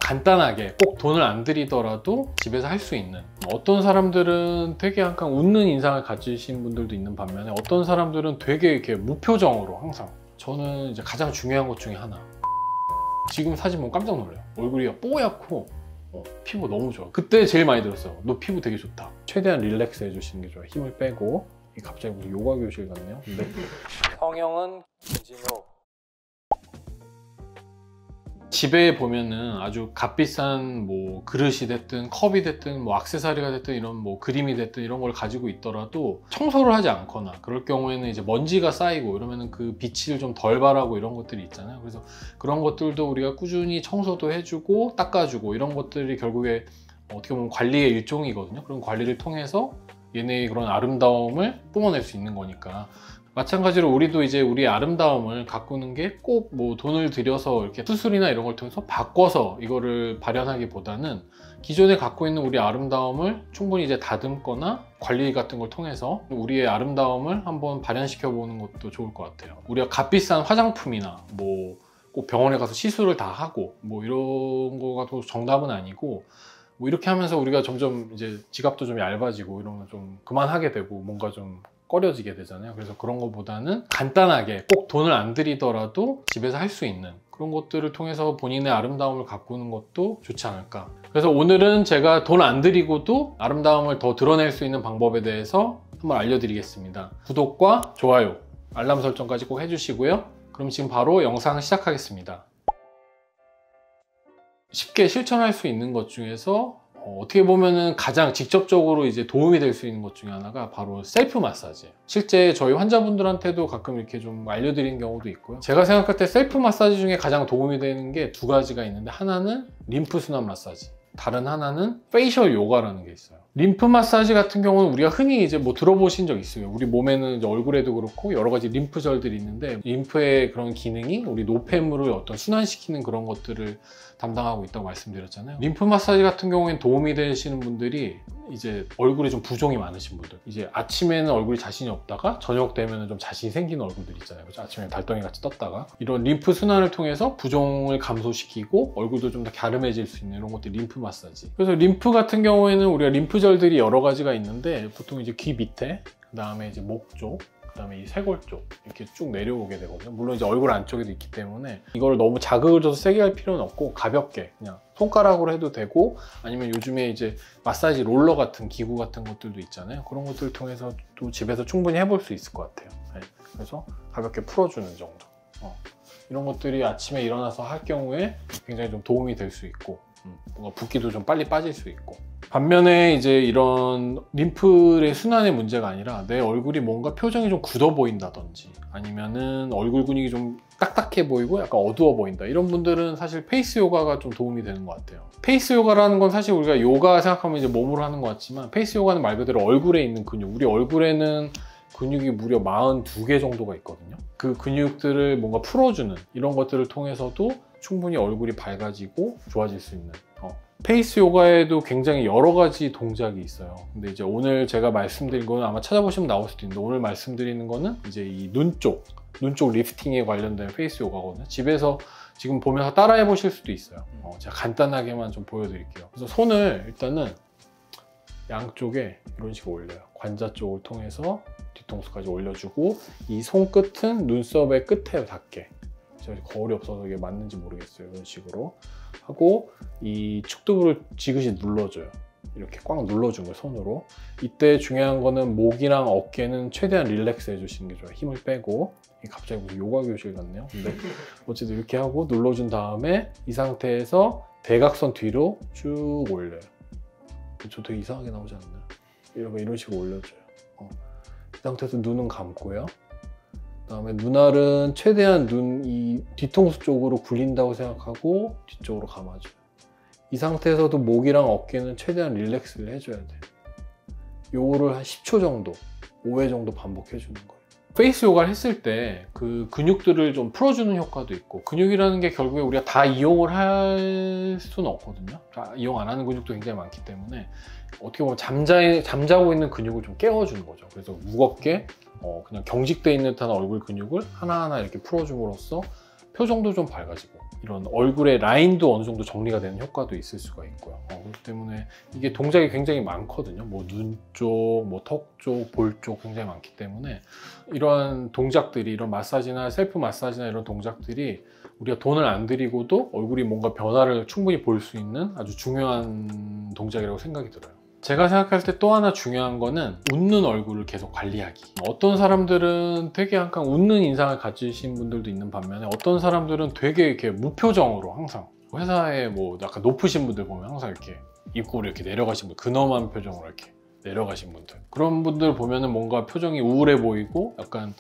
간단하게 꼭 돈을 안 들이더라도 집에서 할 수 있는, 어떤 사람들은 되게 약간 웃는 인상을 가지신 분들도 있는 반면에 어떤 사람들은 되게 이렇게 무표정으로 항상, 저는 이제 가장 중요한 것 중에 하나, 지금 사진 보면 깜짝 놀라요. 얼굴이 뽀얗고 피부 너무 좋아. 그때 제일 많이 들었어요. 너 피부 되게 좋다. 최대한 릴렉스 해주시는 게 좋아요. 힘을 빼고. 갑자기 무슨 요가 교실 같네요. 근데 성형은 김진호. 집에 보면은 아주 값비싼 뭐 그릇이 됐든 컵이 됐든 뭐 액세서리가 됐든 이런 뭐 그림이 됐든 이런 걸 가지고 있더라도 청소를 하지 않거나 그럴 경우에는 이제 먼지가 쌓이고 이러면은 그 빛을 좀 덜 발하고 이런 것들이 있잖아요. 그래서 그런 것들도 우리가 꾸준히 청소도 해주고 닦아주고 이런 것들이 결국에 어떻게 보면 관리의 일종이거든요. 그런 관리를 통해서 얘네의 그런 아름다움을 뿜어낼 수 있는 거니까. 마찬가지로 우리도 이제 우리의 아름다움을 가꾸는 게 꼭 뭐 돈을 들여서 이렇게 수술이나 이런 걸 통해서 바꿔서 이거를 발현하기보다는 기존에 갖고 있는 우리 아름다움을 충분히 이제 다듬거나 관리 같은 걸 통해서 우리의 아름다움을 한번 발현시켜 보는 것도 좋을 것 같아요. 우리가 값비싼 화장품이나 뭐 꼭 병원에 가서 시술을 다 하고 뭐 이런 거가 또 정답은 아니고, 뭐 이렇게 하면서 우리가 점점 이제 지갑도 좀 얇아지고 이런 거 좀 그만하게 되고 뭔가 좀 꺼려지게 되잖아요. 그래서 그런 것보다는 간단하게 꼭 돈을 안 들이더라도 집에서 할 수 있는 그런 것들을 통해서 본인의 아름다움을 가꾸는 것도 좋지 않을까. 그래서 오늘은 제가 돈 안 들이고도 아름다움을 더 드러낼 수 있는 방법에 대해서 한번 알려드리겠습니다. 구독과 좋아요, 알람 설정까지 꼭 해주시고요. 그럼 지금 바로 영상 시작하겠습니다. 쉽게 실천할 수 있는 것 중에서 어떻게 보면은 가장 직접적으로 이제 도움이 될 수 있는 것 중에 하나가 바로 셀프 마사지예요. 실제 저희 환자분들한테도 가끔 이렇게 좀 알려드리는 경우도 있고요. 제가 생각할 때 셀프 마사지 중에 가장 도움이 되는 게 두 가지가 있는데, 하나는 림프 순환 마사지, 다른 하나는 페이셜 요가라는 게 있어요. 림프 마사지 같은 경우는 우리가 흔히 이제 뭐 들어보신 적 있어요. 우리 몸에는 이제 얼굴에도 그렇고 여러 가지 림프절들이 있는데, 림프의 그런 기능이 우리 노폐물을 어떤 순환시키는 그런 것들을 담당하고 있다고 말씀드렸잖아요. 림프 마사지 같은 경우에는 도움이 되시는 분들이 이제 얼굴에 좀 부종이 많으신 분들, 이제 아침에는 얼굴이 자신이 없다가 저녁 되면 좀 자신이 생기는 얼굴들 있잖아요. 그렇죠? 아침에 달덩이 같이 떴다가 이런 림프 순환을 통해서 부종을 감소시키고 얼굴도 좀 더 갸름해질 수 있는 이런 것들이 림프 마사지. 그래서 림프 같은 경우에는 우리가 림프절들이 여러 가지가 있는데, 보통 이제 귀 밑에, 그 다음에 이제 목 쪽, 그 다음에 이 쇄골 쪽 이렇게 쭉 내려오게 되거든요. 물론 이제 얼굴 안쪽에도 있기 때문에 이걸 너무 자극을 줘서 세게 할 필요는 없고 가볍게 그냥 손가락으로 해도 되고, 아니면 요즘에 이제 마사지 롤러 같은 기구 같은 것들도 있잖아요. 그런 것들을 통해서 또 집에서 충분히 해볼 수 있을 것 같아요. 네. 그래서 가볍게 풀어주는 정도. 이런 것들이 아침에 일어나서 할 경우에 굉장히 좀 도움이 될 수 있고, 뭔가 붓기도 좀 빨리 빠질 수 있고. 반면에 이제 이런 림프의 순환의 문제가 아니라 내 얼굴이 뭔가 표정이 좀 굳어 보인다든지, 아니면은 얼굴 근육이 좀 딱딱해 보이고 약간 어두워 보인다, 이런 분들은 사실 페이스 요가가 좀 도움이 되는 것 같아요. 페이스 요가라는 건 사실 우리가 요가 생각하면 이제 몸으로 하는 것 같지만, 페이스 요가는 말 그대로 얼굴에 있는 근육, 우리 얼굴에는 근육이 무려 42개 정도가 있거든요. 그 근육들을 뭔가 풀어주는 이런 것들을 통해서도 충분히 얼굴이 밝아지고 좋아질 수 있는, 페이스 요가에도 굉장히 여러 가지 동작이 있어요. 근데 이제 오늘 제가 말씀드린 거는 아마 찾아보시면 나올 수도 있는데, 오늘 말씀드리는 거는 이제 이 눈 쪽 리프팅에 관련된 페이스 요가거든요. 집에서 지금 보면서 따라해 보실 수도 있어요. 제가 간단하게만 좀 보여드릴게요. 그래서 손을 일단은 양쪽에 이런 식으로 올려요. 관자 쪽을 통해서 뒤통수까지 올려주고, 이 손끝은 눈썹의 끝에 닿게, 제가 거울이 없어서 이게 맞는지 모르겠어요. 이런 식으로 하고, 이 축두부를 지그시 눌러줘요. 이렇게 꽉 눌러준 거예요, 손으로. 이때 중요한 거는 목이랑 어깨는 최대한 릴렉스 해주시는 게 좋아요. 힘을 빼고. 갑자기 무슨 요가 교실 같네요. 근데 어쨌든 이렇게 하고 눌러준 다음에 이 상태에서 대각선 뒤로 쭉 올려요. 저 되게 이상하게 나오지 않나요? 이런 식으로 올려줘요. 이 상태에서 눈은 감고요. 그 다음에 눈알은 최대한 이 뒤통수 쪽으로 굴린다고 생각하고 뒤쪽으로 감아줘요. 이 상태에서도 목이랑 어깨는 최대한 릴렉스를 해줘야 돼요. 요거를 한 10초 정도, 5회 정도 반복해주는 거예요. 페이스 요가를 했을 때 그 근육들을 좀 풀어주는 효과도 있고, 근육이라는 게 결국에 우리가 다 이용을 할 수는 없거든요. 다 이용 안 하는 근육도 굉장히 많기 때문에 어떻게 보면 잠자고 있는 근육을 좀 깨워주는 거죠. 그래서 무겁게 그냥 경직돼 있는 듯한 얼굴 근육을 하나하나 이렇게 풀어줌으로써 표정도 좀 밝아지고 이런 얼굴의 라인도 어느 정도 정리가 되는 효과도 있을 수가 있고요. 그렇기 때문에 이게 동작이 굉장히 많거든요. 뭐 눈 쪽, 뭐 턱 쪽, 볼 쪽 굉장히 많기 때문에 이런 동작들이, 이런 마사지나 셀프 마사지나 이런 동작들이 우리가 돈을 안 들이고도 얼굴이 뭔가 변화를 충분히 볼 수 있는 아주 중요한 동작이라고 생각이 들어요. 제가 생각할 때 또 하나 중요한 거는 웃는 얼굴을 계속 관리하기. 어떤 사람들은 되게 항상 웃는 인상을 가지신 분들도 있는 반면에 어떤 사람들은 되게 이렇게 무표정으로 항상, 회사에 뭐 약간 높으신 분들 보면 항상 이렇게 입꼬리 이렇게 내려가신 분, 근엄한 표정으로 이렇게 내려가신 분들, 그런 분들 보면은 뭔가 표정이 우울해 보이고 약간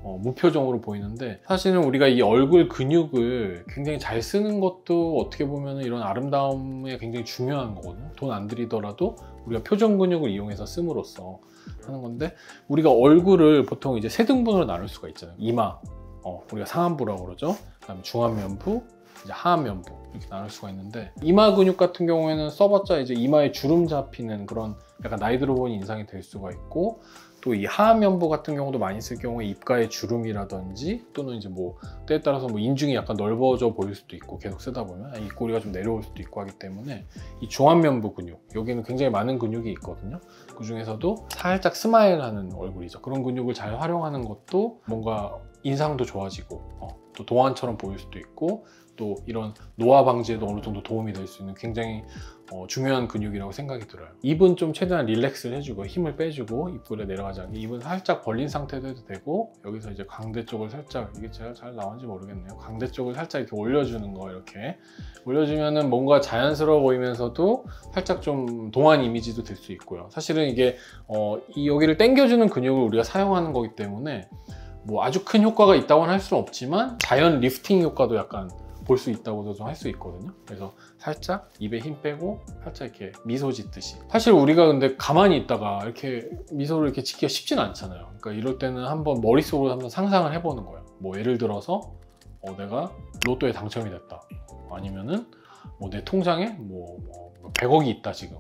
무표정으로 보이는데, 사실은 우리가 이 얼굴 근육을 굉장히 잘 쓰는 것도 어떻게 보면은 이런 아름다움에 굉장히 중요한 거거든요. 돈 안 들이더라도 우리가 표정 근육을 이용해서 씀으로써 하는 건데, 우리가 얼굴을 보통 이제 세 등분으로 나눌 수가 있잖아요. 이마, 우리가 상안부라고 그러죠. 그다음에 중안면부, 이제 하안면부, 이렇게 나눌 수가 있는데, 이마 근육 같은 경우에는 써봤자 이제 이마에 주름 잡히는 그런 약간 나이 들어 보이는 인상이 될 수가 있고, 또 이 하안면부 같은 경우도 많이 쓸 경우에 입가에 주름이라든지 또는 이제 뭐 때에 따라서 뭐 인중이 약간 넓어져 보일 수도 있고, 계속 쓰다 보면 입꼬리가 좀 내려올 수도 있고 하기 때문에 이 중안면부 근육, 여기는 굉장히 많은 근육이 있거든요. 그 중에서도 살짝 스마일하는 얼굴이죠. 그런 근육을 잘 활용하는 것도 뭔가 인상도 좋아지고 또 동안처럼 보일 수도 있고, 또 이런 노화 방지에도 어느 정도 도움이 될 수 있는 굉장히 중요한 근육이라고 생각이 들어요. 입은 좀 최대한 릴렉스를 해주고 힘을 빼주고 입꼬리에 내려가지 않게 입은 살짝 벌린 상태도 해도 되고, 여기서 이제 광대 쪽을 살짝, 이게 제가 잘 나왔는지 모르겠네요. 광대 쪽을 살짝 이렇게 올려주는 거, 이렇게 올려주면은 뭔가 자연스러워 보이면서도 살짝 좀 동안 이미지도 될 수 있고요. 사실은 이게 이 여기를 당겨주는 근육을 우리가 사용하는 거기 때문에 뭐 아주 큰 효과가 있다고는 할 수는 없지만 자연 리프팅 효과도 약간 볼 수 있다고도 좀 할 수 있거든요. 그래서 살짝 입에 힘 빼고 살짝 이렇게 미소 짓듯이. 사실 우리가 근데 가만히 있다가 이렇게 미소를 이렇게 짓기가 쉽진 않잖아요. 그러니까 이럴 때는 한번 머릿속으로 한번 상상을 해보는 거예요. 뭐 예를 들어서 내가 로또에 당첨이 됐다, 아니면은 뭐 내 통장에 뭐 100억이 있다 지금.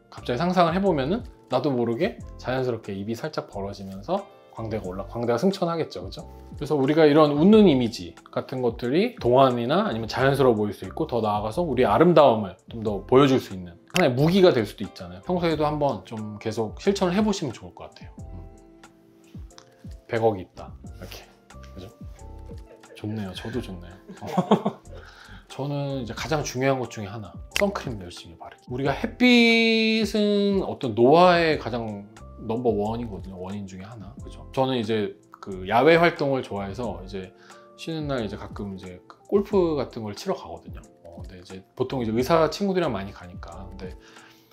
갑자기 상상을 해보면은 나도 모르게 자연스럽게 입이 살짝 벌어지면서 광대가 승천하겠죠, 그죠? 그래서 우리가 이런 웃는 이미지 같은 것들이 동안이나 아니면 자연스러워 보일 수 있고, 더 나아가서 우리의 아름다움을 좀 더 보여줄 수 있는 하나의 무기가 될 수도 있잖아요. 평소에도 한번 좀 계속 실천을 해보시면 좋을 것 같아요. 100억이 있다, 이렇게, 그죠? 좋네요. 저도 좋네요. 저는 이제 가장 중요한 것 중에 하나, 선크림 열심히 바르기. 우리가 햇빛은 어떤 노화의 가장 넘버 원이거든요. 원인 중에 하나, 그죠? 저는 이제 그 야외 활동을 좋아해서 이제 쉬는 날 이제 가끔 이제 골프 같은 걸 치러 가거든요. 근데 이제 보통 이제 의사 친구들이랑 많이 가니까. 근데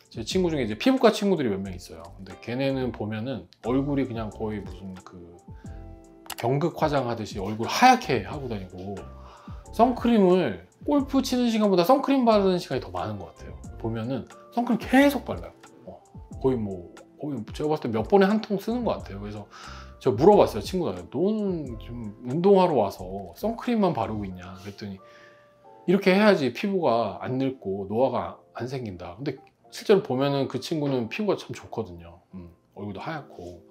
제 친구 중에 이제 피부과 친구들이 몇 명 있어요. 근데 걔네는 보면은 얼굴이 그냥 거의 무슨 그 경극 화장하듯이 얼굴 하얗게 하고 다니고, 선크림을 골프 치는 시간보다 선크림 바르는 시간이 더 많은 것 같아요. 보면은 선크림 계속 발라요. 거의 제가 봤을 때 몇 번에 한 통 쓰는 것 같아요. 그래서 제가 물어봤어요, 친구들한테. 너는 좀 운동하러 와서 선크림만 바르고 있냐 그랬더니, 이렇게 해야지 피부가 안 늙고 노화가 안 생긴다. 근데 실제로 보면은 그 친구는 피부가 참 좋거든요. 얼굴도 하얗고.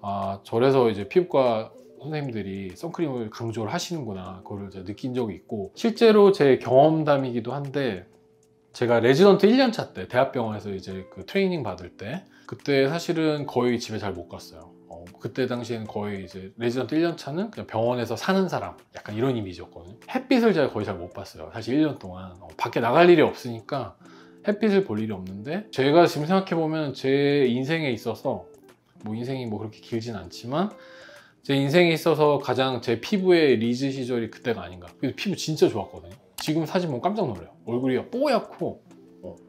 저래서 이제 피부과 선생님들이 선크림을 강조를 하시는구나, 그걸 제가 느낀 적이 있고, 실제로 제 경험담이기도 한데, 제가 레지던트 1년차 때 대학병원에서 이제 그 트레이닝 받을 때, 그때 사실은 거의 집에 잘 못 갔어요. 그때 당시에는 거의 이제 레지던트 1년차는 그냥 병원에서 사는 사람, 약간 이런 이미지였거든요. 햇빛을 제가 거의 잘 못 봤어요. 사실 1년 동안 밖에 나갈 일이 없으니까 햇빛을 볼 일이 없는데, 제가 지금 생각해보면 제 인생에 있어서, 뭐 인생이 뭐 그렇게 길진 않지만 제 인생에 있어서 가장 제 피부의 리즈 시절이 그때가 아닌가. 그래서 피부 진짜 좋았거든요. 지금 사진 보면 깜짝 놀라요. 얼굴이 뽀얗고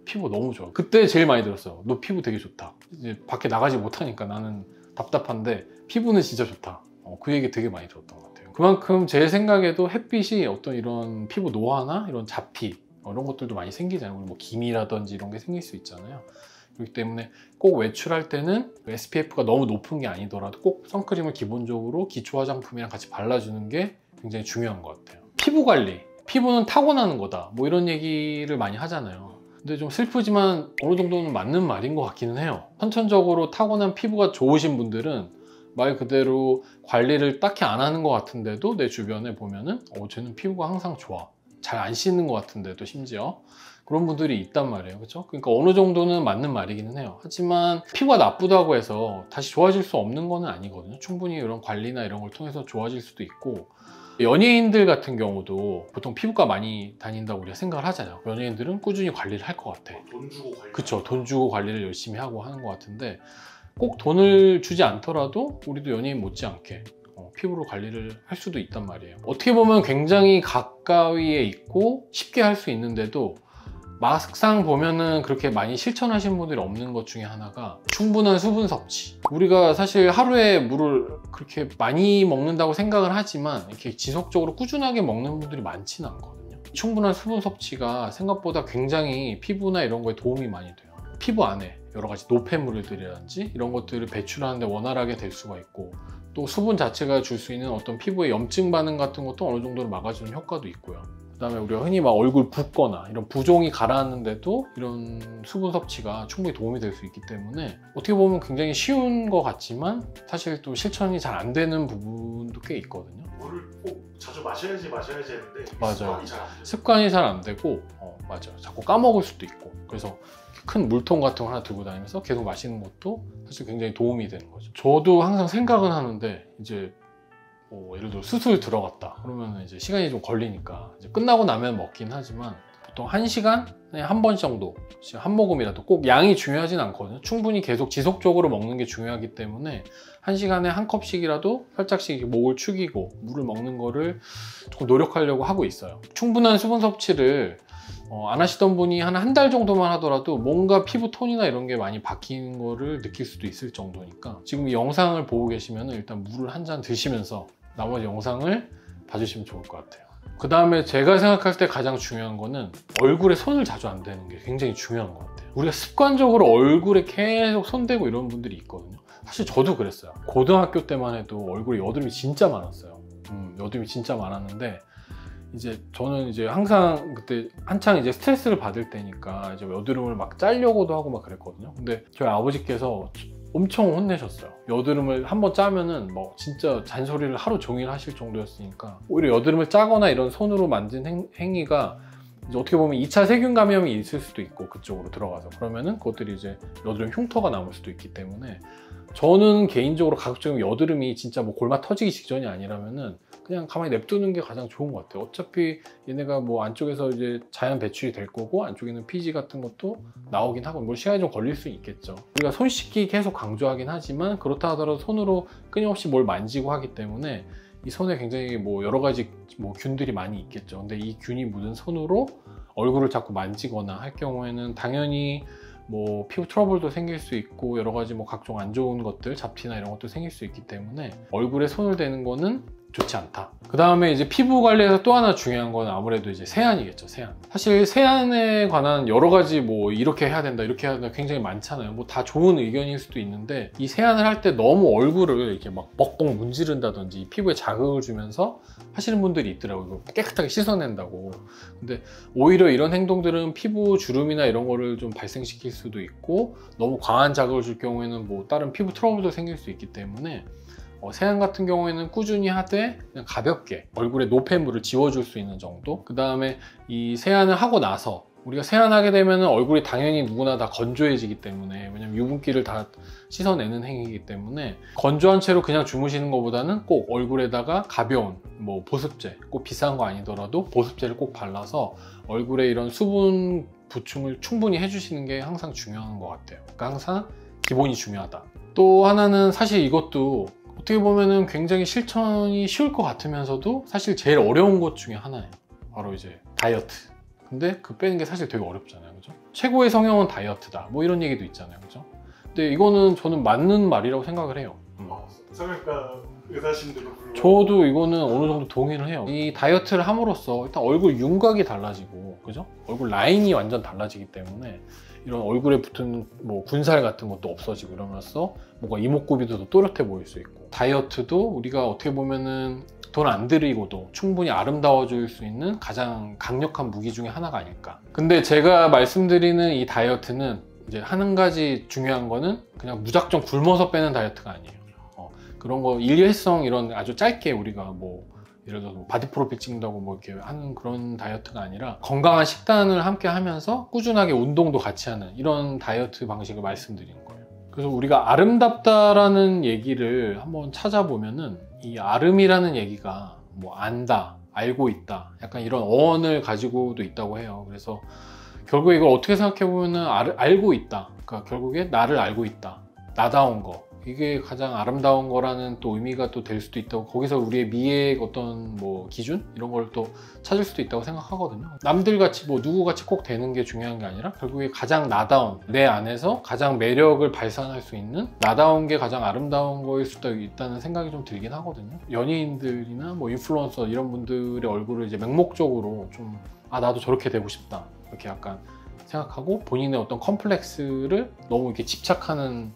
피부가 너무 좋아. 그때 제일 많이 들었어요. 너 피부 되게 좋다. 이제 밖에 나가지 못하니까 나는 답답한데 피부는 진짜 좋다. 그 얘기 되게 많이 들었던 것 같아요. 그만큼 제 생각에도 het빛이 어떤 이런 피부 노화나 이런 잡티 이런 것들도 많이 생기잖아요. 뭐 기미라든지 이런 게 생길 수 있잖아요. 그렇기 때문에 꼭 외출할 때는 SPF가 너무 높은 게 아니더라도 꼭 선크림을 기본적으로 기초 화장품이랑 같이 발라주는 게 굉장히 중요한 것 같아요. 피부 관리, 피부는 타고나는 거다, 뭐 이런 얘기를 많이 하잖아요. 근데 좀 슬프지만 어느 정도는 맞는 말인 것 같기는 해요. 선천적으로 타고난 피부가 좋으신 분들은 말 그대로 관리를 딱히 안 하는 것 같은데도 내 주변에 보면은 쟤는 피부가 항상 좋아, 잘 안 씻는 것 같은데도 심지어 그런 분들이 있단 말이에요. 그렇죠? 그러니까 어느 정도는 맞는 말이기는 해요. 하지만 피부가 나쁘다고 해서 다시 좋아질 수 없는 건 아니거든요. 충분히 이런 관리나 이런 걸 통해서 좋아질 수도 있고, 연예인들 같은 경우도 보통 피부과 많이 다닌다고 우리가 생각을 하잖아요. 연예인들은 꾸준히 관리를 할 것 같아. 돈 주고 관리. 그쵸, 돈 주고 관리를 열심히 하고 하는 것 같은데, 꼭 돈을 주지 않더라도 우리도 연예인 못지않게 피부로 관리를 할 수도 있단 말이에요. 어떻게 보면 굉장히 가까이에 있고 쉽게 할 수 있는데도 막상 보면은 그렇게 많이 실천하시는 분들이 없는 것 중에 하나가 충분한 수분 섭취. 우리가 사실 하루에 물을 그렇게 많이 먹는다고 생각을 하지만 이렇게 지속적으로 꾸준하게 먹는 분들이 많지는 않거든요. 충분한 수분 섭취가 생각보다 굉장히 피부나 이런 거에 도움이 많이 돼요. 피부 안에 여러 가지 노폐물들이라든지 이런 것들을 배출하는데 원활하게 될 수가 있고, 또 수분 자체가 줄 수 있는 어떤 피부의 염증 반응 같은 것도 어느 정도로 막아주는 효과도 있고요. 그다음에 우리가 흔히 막 얼굴 붓거나 이런 부종이 가라앉는데도 이런 수분 섭취가 충분히 도움이 될 수 있기 때문에 어떻게 보면 굉장히 쉬운 것 같지만 사실 또 실천이 잘 안 되는 부분도 꽤 있거든요. 물을 꼭 자주 마셔야지 했는데 맞아요. 습관이 잘 안 돼요. 습관이 잘 안 되고 맞아요. 자꾸 까먹을 수도 있고, 그래서 큰 물통 같은 거 하나 들고 다니면서 계속 마시는 것도 사실 굉장히 도움이 되는 거죠. 저도 항상 생각은 하는데, 이제 예를 들어 수술 들어갔다 그러면 이제 시간이 좀 걸리니까 이제 끝나고 나면 먹긴 하지만 보통 1시간에 한 번 정도 한 모금이라도, 꼭 양이 중요하진 않거든요. 충분히 계속 지속적으로 먹는 게 중요하기 때문에 1시간에 한 컵씩이라도 살짝씩 목을 축이고 물을 먹는 거를 조금 노력하려고 하고 있어요. 충분한 수분 섭취를 안 하시던 분이 한 달 정도만 하더라도 뭔가 피부 톤이나 이런 게 많이 바뀌는 거를 느낄 수도 있을 정도니까, 지금 이 영상을 보고 계시면 일단 물을 한 잔 드시면서 나머지 영상을 봐주시면 좋을 것 같아요. 그 다음에 제가 생각할 때 가장 중요한 거는 얼굴에 손을 자주 안 대는 게 굉장히 중요한 것 같아요. 우리가 습관적으로 얼굴에 계속 손 대고 이런 분들이 있거든요. 사실 저도 그랬어요. 고등학교 때만 해도 얼굴에 여드름이 진짜 많았어요. 여드름이 진짜 많았는데, 이제 저는 이제 항상 그때 한창 이제 스트레스를 받을 때니까 이제 여드름을 막 짜려고도 하고 막 그랬거든요. 근데 저희 아버지께서 엄청 혼내셨어요. 여드름을 한번 짜면은 뭐 진짜 잔소리를 하루 종일 하실 정도였으니까, 오히려 여드름을 짜거나 이런 손으로 만든 행위가 이제 어떻게 보면 2차 세균 감염이 있을 수도 있고, 그쪽으로 들어가서 그러면은 그것들이 이제 여드름 흉터가 남을 수도 있기 때문에, 저는 개인적으로 가급적이면 여드름이 진짜 뭐 골마 터지기 직전이 아니라면은 그냥 가만히 냅두는 게 가장 좋은 것 같아요. 어차피 얘네가 뭐 안쪽에서 이제 자연 배출이 될 거고, 안쪽에는 피지 같은 것도 나오긴 하고, 뭐 시간이 좀 걸릴 수 있겠죠. 우리가 손 씻기 계속 강조하긴 하지만, 그렇다 하더라도 손으로 끊임없이 뭘 만지고 하기 때문에 이 손에 굉장히 뭐 여러 가지 뭐 균들이 많이 있겠죠. 근데 이 균이 묻은 손으로 얼굴을 자꾸 만지거나 할 경우에는 당연히 뭐 피부 트러블도 생길 수 있고, 여러 가지 뭐 각종 안 좋은 것들, 잡티나 이런 것도 생길 수 있기 때문에 얼굴에 손을 대는 거는 좋지 않다. 그 다음에 이제 피부 관리에서 또 하나 중요한 건 아무래도 이제 세안이겠죠. 세안. 사실 세안에 관한 여러 가지 뭐 이렇게 해야 된다, 이렇게 해야 된다 굉장히 많잖아요. 뭐 다 좋은 의견일 수도 있는데, 이 세안을 할 때 너무 얼굴을 이렇게 막 벅벅 문지른다든지 피부에 자극을 주면서 하시는 분들이 있더라고요. 깨끗하게 씻어낸다고. 근데 오히려 이런 행동들은 피부 주름이나 이런 거를 좀 발생시킬 수도 있고, 너무 과한 자극을 줄 경우에는 뭐 다른 피부 트러블도 생길 수 있기 때문에 세안 같은 경우에는 꾸준히 하되 그냥 가볍게 얼굴에 노폐물을 지워줄 수 있는 정도. 그 다음에 이 세안을 하고 나서 우리가 세안하게 되면 얼굴이 당연히 누구나 다 건조해지기 때문에, 왜냐면 유분기를 다 씻어내는 행위이기 때문에 건조한 채로 그냥 주무시는 것보다는 꼭 얼굴에다가 가벼운 뭐 보습제, 꼭 비싼 거 아니더라도 보습제를 꼭 발라서 얼굴에 이런 수분 보충을 충분히 해주시는 게 항상 중요한 것 같아요. 그러니까 항상 기본이 중요하다. 또 하나는 사실 이것도 어떻게 보면은 굉장히 실천이 쉬울 것 같으면서도 사실 제일 어려운 것 중에 하나예요. 바로 이제 다이어트. 근데 그 빼는 게 사실 되게 어렵잖아요. 그죠? 최고의 성형은 다이어트다. 뭐 이런 얘기도 있잖아요. 그죠? 근데 이거는 저는 맞는 말이라고 생각을 해요. 성형외과 의사신데도 불구하고 저도 이거는 어느 정도 동의를 해요. 이 다이어트를 함으로써 일단 얼굴 윤곽이 달라지고, 그죠? 얼굴 라인이 완전 달라지기 때문에 이런 얼굴에 붙은 뭐 군살 같은 것도 없어지고, 이러면서 뭔가 이목구비도 더 또렷해 보일 수 있고, 다이어트도 우리가 어떻게 보면은 돈 안 들이고도 충분히 아름다워질 수 있는 가장 강력한 무기 중에 하나가 아닐까. 근데 제가 말씀드리는 이 다이어트는 이제 한 가지 중요한 거는 그냥 무작정 굶어서 빼는 다이어트가 아니에요. 그런 거 일회성 이런 아주 짧게 우리가 뭐 예를 들어서 바디 프로필 찍는다고 뭐 이렇게 하는 그런 다이어트가 아니라 건강한 식단을 함께 하면서 꾸준하게 운동도 같이 하는 이런 다이어트 방식을 말씀드리는 거예요. 그래서 우리가 아름답다라는 얘기를 한번 찾아보면은 이 아름이라는 얘기가 뭐 안다, 알고 있다, 약간 이런 어원을 가지고도 있다고 해요. 그래서 결국에 이걸 어떻게 생각해 보면은 알고 있다. 그러니까 결국에 나를 알고 있다. 나다운 거. 이게 가장 아름다운 거라는 또 의미가 또 될 수도 있다고, 거기서 우리의 미의 어떤 뭐 기준 이런 걸 또 찾을 수도 있다고 생각하거든요. 남들 같이 뭐 누구 같이 꼭 되는 게 중요한 게 아니라 결국에 가장 나다운, 내 안에서 가장 매력을 발산할 수 있는 나다운 게 가장 아름다운 거일 수도 있다는 생각이 좀 들긴 하거든요. 연예인들이나 뭐 인플루언서 이런 분들의 얼굴을 이제 맹목적으로 좀 나도 저렇게 되고 싶다 이렇게 약간 생각하고 본인의 어떤 컴플렉스를 너무 이렇게 집착하는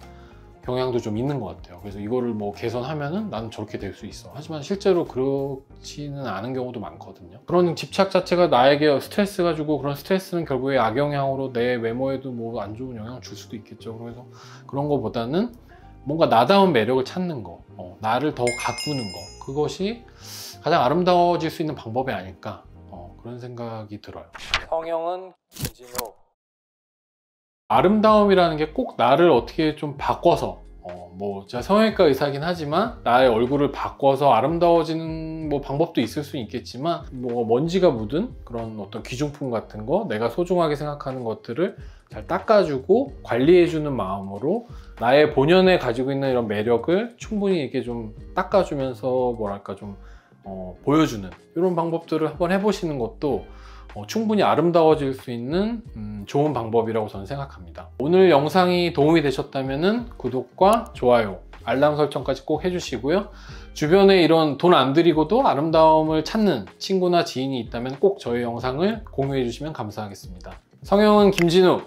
경향도 좀 있는 것 같아요. 그래서 이거를 뭐 개선하면은 나는 저렇게 될 수 있어. 하지만 실제로 그렇지는 않은 경우도 많거든요. 그런 집착 자체가 나에게 스트레스가 주고, 그런 스트레스는 결국에 악영향으로 내 외모에도 뭐 안 좋은 영향을 줄 수도 있겠죠. 그래서 그런 거보다는 뭔가 나다운 매력을 찾는 거, 나를 더 가꾸는 거, 그것이 가장 아름다워질 수 있는 방법이 아닐까, 그런 생각이 들어요. 성형은 김진우. 아름다움이라는 게 꼭 나를 어떻게 좀 바꿔서 뭐 제가 성형외과 의사긴 하지만 나의 얼굴을 바꿔서 아름다워지는 뭐 방법도 있을 수 있겠지만, 뭐 먼지가 묻은 그런 어떤 귀중품 같은 거, 내가 소중하게 생각하는 것들을 잘 닦아주고 관리해주는 마음으로 나의 본연에 가지고 있는 이런 매력을 충분히 이렇게 좀 닦아주면서 뭐랄까 좀 보여주는 이런 방법들을 한번 해보시는 것도 충분히 아름다워질 수 있는 좋은 방법이라고 저는 생각합니다. 오늘 영상이 도움이 되셨다면 구독과 좋아요, 알람 설정까지 꼭 해주시고요. 주변에 이런 돈 안 들이고도 아름다움을 찾는 친구나 지인이 있다면 꼭 저희 영상을 공유해 주시면 감사하겠습니다. 성형은 김진우.